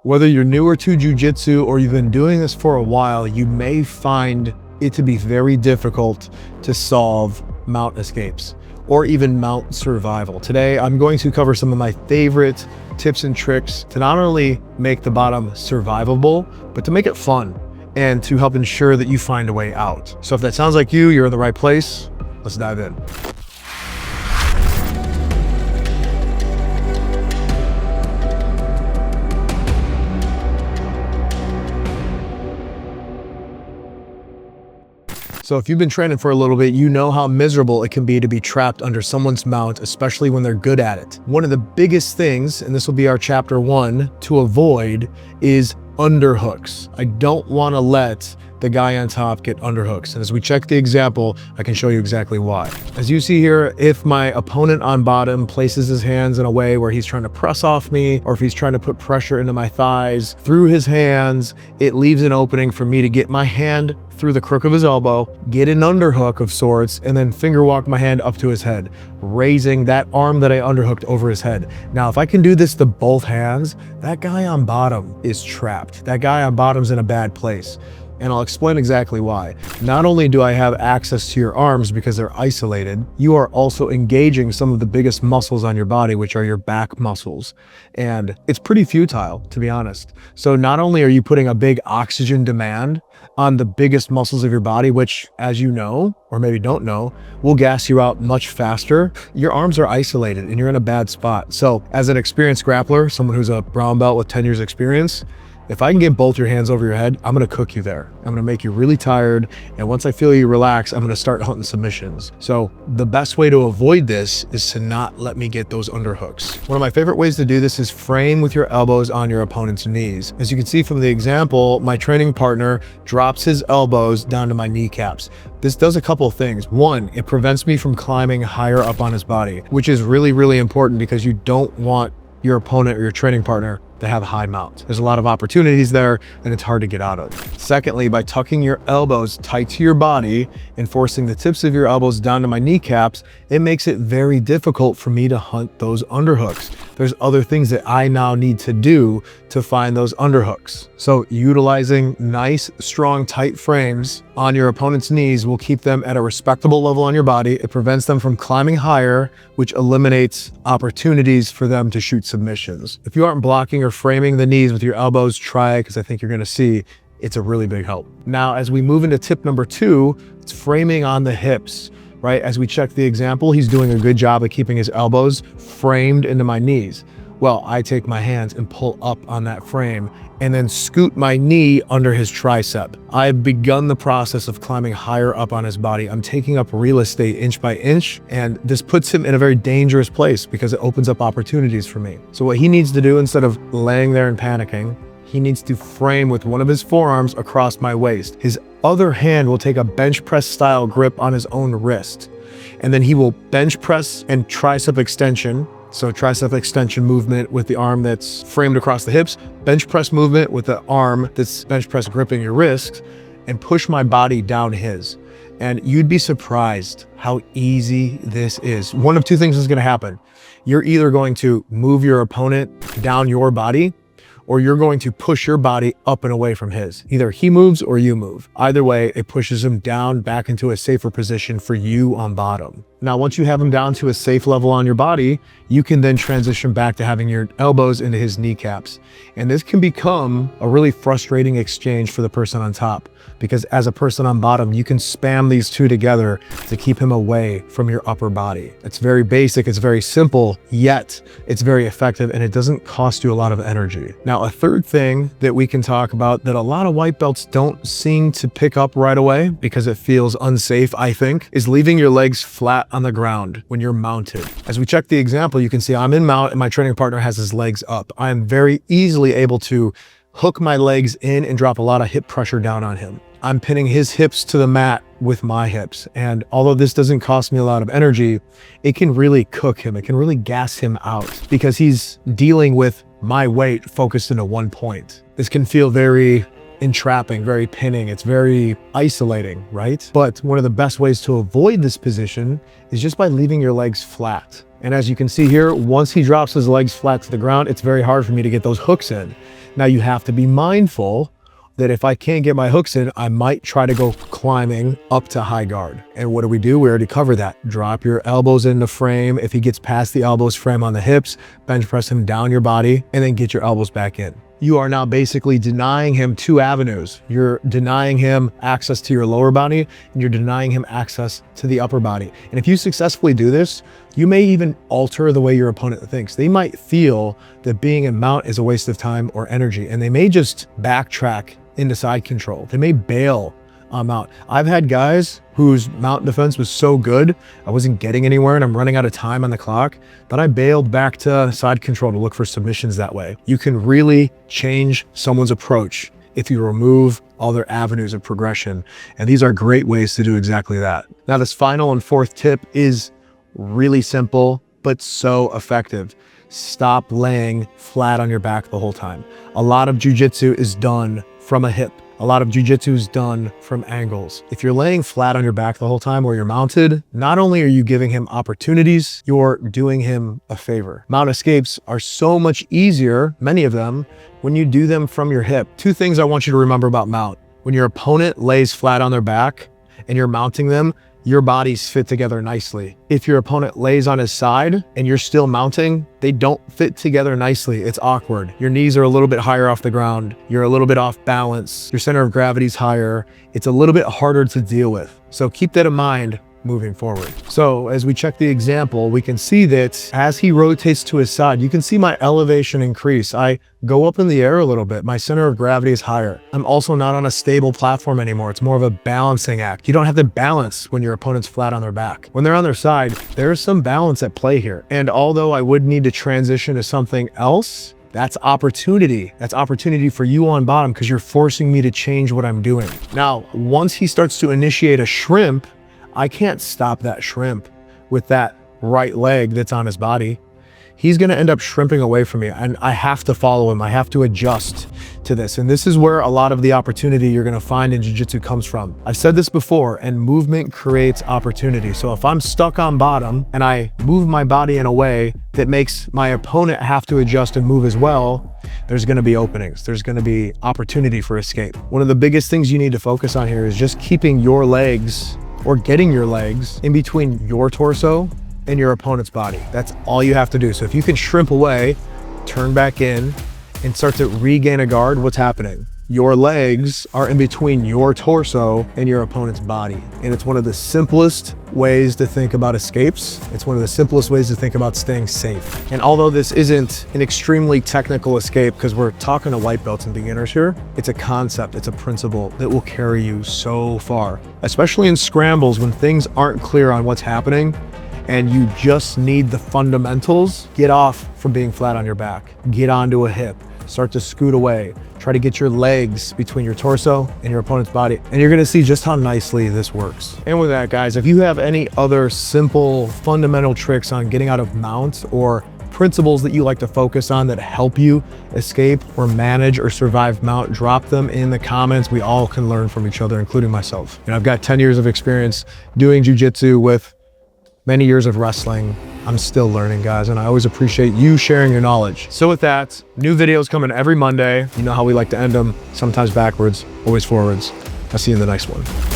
Whether you're newer to jiu-jitsu or you've been doing this for a while, you may find it to be very difficult to solve mount escapes or even mount survival. Today, I'm going to cover some of my favorite tips and tricks to not only make the bottom survivable, but to make it fun and to help ensure that you find a way out. So if that sounds like you, you're in the right place. Let's dive in. So if you've been training for a little bit, you know how miserable it can be to be trapped under someone's mount, especially when they're good at it. One of the biggest things, and this will be our chapter 1, to avoid is underhooks. I don't want to let the guy on top get underhooks. And as we check the example, I can show you exactly why. As you see here, if my opponent on bottom places his hands in a way where he's trying to press off me, or if he's trying to put pressure into my thighs through his hands, it leaves an opening for me to get my hand through the crook of his elbow, get an underhook of sorts, and then finger walk my hand up to his head, raising that arm that I underhooked over his head. Now, if I can do this to both hands, that guy on bottom is trapped. That guy on bottom's in a bad place. And I'll explain exactly why. Not only do I have access to your arms because they're isolated, you are also engaging some of the biggest muscles on your body, which are your back muscles. And it's pretty futile, to be honest. So not only are you putting a big oxygen demand on the biggest muscles of your body, which, as you know, or maybe don't know, will gas you out much faster, your arms are isolated and you're in a bad spot. So as an experienced grappler, someone who's a brown belt with 10 years experience, if I can get both your hands over your head, I'm gonna cook you there. I'm gonna make you really tired. And once I feel you relax, I'm gonna start hunting submissions. So the best way to avoid this is to not let me get those underhooks. One of my favorite ways to do this is frame with your elbows on your opponent's knees. As you can see from the example, my training partner drops his elbows down to my kneecaps. This does a couple of things. One, it prevents me from climbing higher up on his body, which is really, really important because you don't want your opponent or your training partner to have high mount. There's a lot of opportunities there and it's hard to get out of. Secondly, by tucking your elbows tight to your body and forcing the tips of your elbows down to my kneecaps, it makes it very difficult for me to hunt those underhooks. There's other things that I now need to do to find those underhooks. So utilizing nice, strong, tight frames on your opponent's knees will keep them at a respectable level on your body. It prevents them from climbing higher, which eliminates opportunities for them to shoot submissions. If you aren't blocking or framing the knees with your elbows, try it, because I think you're gonna see it's a really big help. Now, as we move into tip number 2, it's framing on the hips, right? As we check the example, he's doing a good job of keeping his elbows framed into my knees. Well, I take my hands and pull up on that frame and then scoot my knee under his tricep. I've begun the process of climbing higher up on his body. I'm taking up real estate inch by inch, and this puts him in a very dangerous place because it opens up opportunities for me. So what he needs to do, instead of laying there and panicking, he needs to frame with one of his forearms across my waist. His other hand will take a bench press style grip on his own wrist. And then he will bench press and tricep extension. So tricep extension movement with the arm that's framed across the hips, bench press movement with the arm that's bench press gripping your wrist, and push my body down his. And you'd be surprised how easy this is. One of two things is gonna happen. You're either going to move your opponent down your body, or you're going to push your body up and away from his. Either he moves or you move. Either way, it pushes him down back into a safer position for you on bottom. Now, once you have him down to a safe level on your body, you can then transition back to having your elbows into his kneecaps. And this can become a really frustrating exchange for the person on top, because as a person on bottom, you can spam these two together to keep him away from your upper body. It's very basic, it's very simple, yet it's very effective, and it doesn't cost you a lot of energy. Now, a third thing that we can talk about that a lot of white belts don't seem to pick up right away because it feels unsafe, I think, is leaving your legs flat on the ground when you're mounted. As we check the example, you can see I'm in mount and my training partner has his legs up. I am very easily able to hook my legs in and drop a lot of hip pressure down on him. I'm pinning his hips to the mat with my hips. And although this doesn't cost me a lot of energy, it can really cook him. It can really gas him out because he's dealing with my weight focused into one point. This can feel very entrapping, very pinning. It's very isolating, right? But one of the best ways to avoid this position is just by leaving your legs flat. And as you can see here, once he drops his legs flat to the ground, it's very hard for me to get those hooks in. Now you have to be mindful that if I can't get my hooks in, I might try to go climbing up to high guard. And what do? We already covered that. Drop your elbows in the frame. If he gets past the elbows, frame on the hips, bench press him down your body, and then get your elbows back in. You are now basically denying him two avenues. You're denying him access to your lower body, and you're denying him access to the upper body. And if you successfully do this, you may even alter the way your opponent thinks. They might feel that being in mount is a waste of time or energy, and they may just backtrack into side control. They may bail on mount. I've had guys whose mount defense was so good, I wasn't getting anywhere and I'm running out of time on the clock, that I bailed back to side control to look for submissions that way. You can really change someone's approach if you remove all their avenues of progression. And these are great ways to do exactly that. Now, this final and fourth tip is really simple, but so effective. Stop laying flat on your back the whole time. A lot of jiu-jitsu is done from a hip. A lot of jiu-jitsu is done from angles. If you're laying flat on your back the whole time where you're mounted, not only are you giving him opportunities, you're doing him a favor. Mount escapes are so much easier, many of them, when you do them from your hip. Two things I want you to remember about mount. When your opponent lays flat on their back and you're mounting them, your bodies fit together nicely. If your opponent lays on his side and you're still mounting, they don't fit together nicely. It's awkward. Your knees are a little bit higher off the ground. You're a little bit off balance. Your center of gravity is higher. It's a little bit harder to deal with. So keep that in mind moving forward. So as we check the example, we can see that as he rotates to his side, you can see my elevation increase. I go up in the air a little bit. My center of gravity is higher. I'm also not on a stable platform anymore. It's more of a balancing act. You don't have to balance when your opponent's flat on their back. When they're on their side, there's some balance at play here. And although I would need to transition to something else, that's opportunity. That's opportunity for you on bottom because you're forcing me to change what I'm doing. Now, once he starts to initiate a shrimp, I can't stop that shrimp with that right leg that's on his body. He's going to end up shrimping away from me, and I have to follow him. I have to adjust to this. And this is where a lot of the opportunity you're going to find in jiu-jitsu comes from. I've said this before, and movement creates opportunity. So if I'm stuck on bottom and I move my body in a way that makes my opponent have to adjust and move as well, there's going to be openings. There's going to be opportunity for escape. One of the biggest things you need to focus on here is just keeping your legs, or getting your legs in between your torso and your opponent's body. That's all you have to do. So if you can shrimp away, turn back in, and start to regain a guard, what's happening? Your legs are in between your torso and your opponent's body. And it's one of the simplest ways to think about escapes. It's one of the simplest ways to think about staying safe. And although this isn't an extremely technical escape, because we're talking to white belts and beginners here, it's a concept, it's a principle that will carry you so far, especially in scrambles when things aren't clear on what's happening and you just need the fundamentals. Get off from being flat on your back, get onto a hip, start to scoot away. Try to get your legs between your torso and your opponent's body. And you're gonna see just how nicely this works. And with that, guys, if you have any other simple, fundamental tricks on getting out of mount or principles that you like to focus on that help you escape or manage or survive mount, drop them in the comments. We all can learn from each other, including myself. And I've got 10 years of experience doing jiu-jitsu with many years of wrestling. I'm still learning, guys, and I always appreciate you sharing your knowledge. So with that, new videos coming every Monday. You know how we like to end them, sometimes backwards, always forwards. I'll see you in the next one.